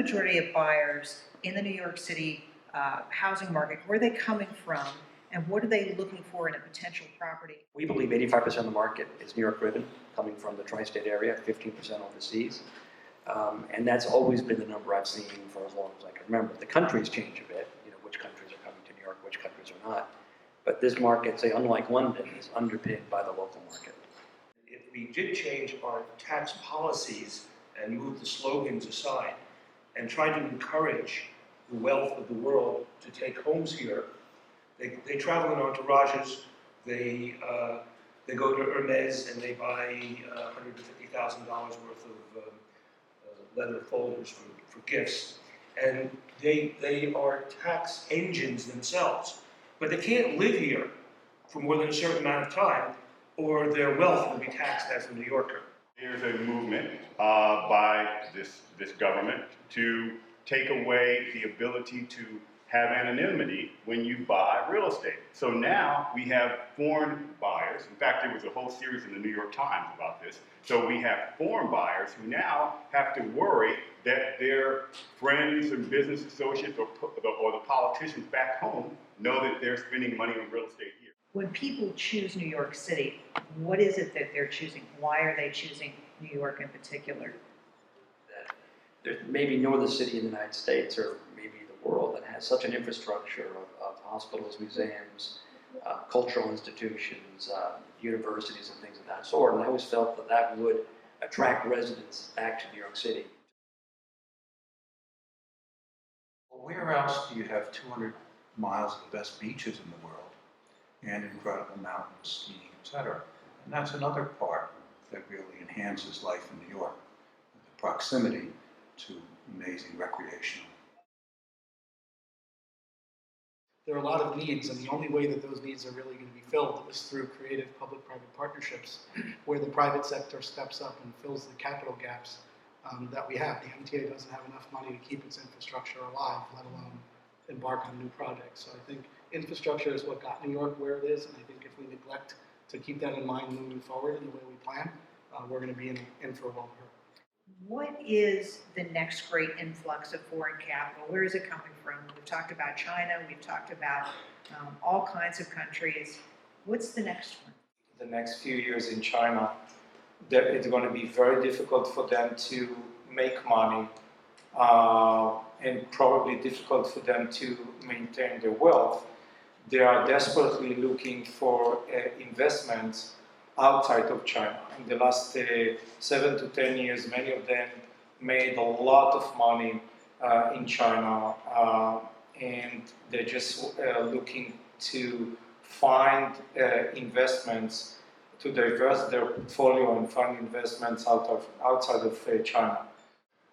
majority of buyers in the New York City housing market, where are they coming from, and what are they looking for in a potential property? We believe 85% of the market is New York driven, coming from the tri-state area, 15% overseas. And that's always been the number I've seen for as long as I can remember. The countries change a bit, which countries are coming to New York, which countries are not. But this market, say, unlike London, is underpinned by the local market. If we did change our tax policies and move the slogans aside and try to encourage the wealth of the world to take homes here, they travel in entourages, they go to Hermes and they buy $150,000 worth of leather folders for gifts. And they are tax engines themselves. But they can't live here for more than a certain amount of time, or their wealth will be taxed as a New Yorker. There's a movement by this government to take away the ability to have anonymity when you buy real estate. So now we have foreign buyers. In fact, there was a whole series in the New York Times about this. So we have foreign buyers who now have to worry that their friends and business associates or the politicians back home know that they're spending money on real estate here. When people choose New York City, what is it that they're choosing? Why are they choosing New York in particular? There's maybe no other city in the United States or maybe the world that has such an infrastructure of hospitals, museums, cultural institutions, universities and things of that sort. And I always felt that that would attract residents back to New York City. Well, where else do you have 200 miles of the best beaches in the world and incredible mountains, skiing, etc.? And that's another part that really enhances life in New York, the proximity to amazing recreational. There are a lot of needs, and the only way that those needs are really going to be filled is through creative public-private partnerships, where the private sector steps up and fills the capital gaps that we have. The MTA doesn't have enough money to keep its infrastructure alive, let alone embark on new projects. So I think infrastructure is what got New York where it is, and I think if we neglect to keep that in mind moving forward in the way we plan, we're going to be in for a long term. What is the next great influx of foreign capital? Where is it coming from? We've talked about China, we've talked about all kinds of countries. What's the next one? The next few years in China, it's going to be very difficult for them to make money and probably difficult for them to maintain their wealth. They are desperately looking for investments outside of China. In the last 7 to 10 years, many of them made a lot of money in China, and they're just looking to find investments to diverse their portfolio and find investments outside of China.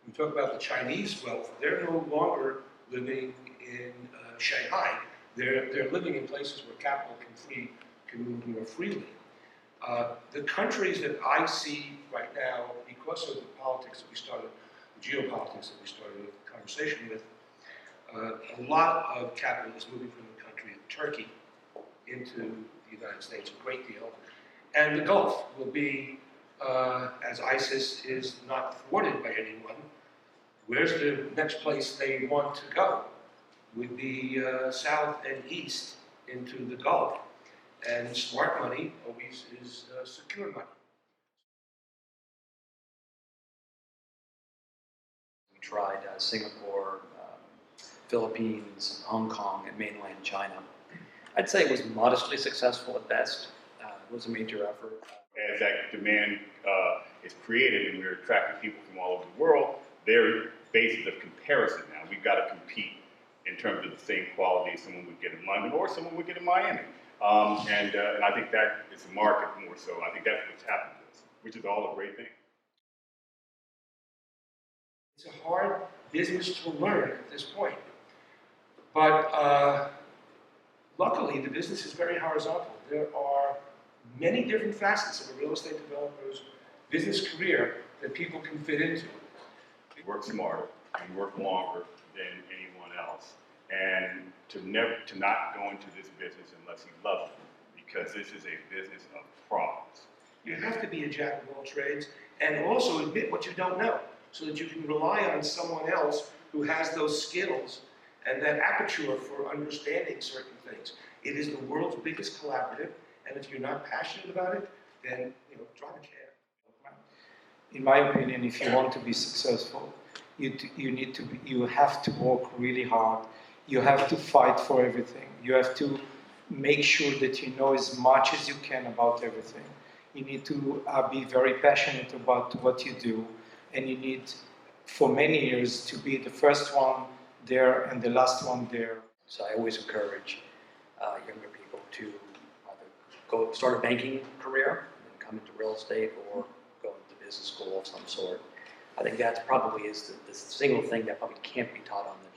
We talk about the Chinese wealth. They're no longer living in Shanghai. They're living in places where capital can move more freely. The countries that I see right now, because of the politics that we started, the geopolitics that we started the conversation with, a lot of capital is moving from the country of Turkey into the United States, a great deal. And the Gulf will be, as ISIS is not thwarted by anyone, where's the next place they want to go? Would be south and east into the Gulf. And smart money always is secure money. We tried Singapore, Philippines, Hong Kong, and mainland China. I'd say it was modestly successful at best. It was a major effort. As that demand is created and we're attracting people from all over the world, their basis of comparison now. We've got to compete in terms of the same quality as someone would get in London or someone would get in Miami. And I think that is the market more so. I think that's what's happened to us, which is all a great thing. It's a hard business to learn at this point. But luckily, the business is very horizontal. There are many different facets of a real estate developer's business career that people can fit into. You work smarter and work longer than anyone else. And to not go into this business unless you love it, because this is a business of problems. You have to be a jack of all trades and also admit what you don't know so that you can rely on someone else who has those skills and that aperture for understanding certain things. It is the world's biggest collaborative, and if you're not passionate about it, then drive a cab. In my opinion, if you want to be successful, you have to work really hard. You have to fight for everything. You have to make sure that you know as much as you can about everything. You need to be very passionate about what you do, and you need, for many years, to be the first one there and the last one there. So I always encourage younger people to either go start a banking career and come into real estate, or go into business school of some sort. I think that probably is the single thing that probably can't be taught on the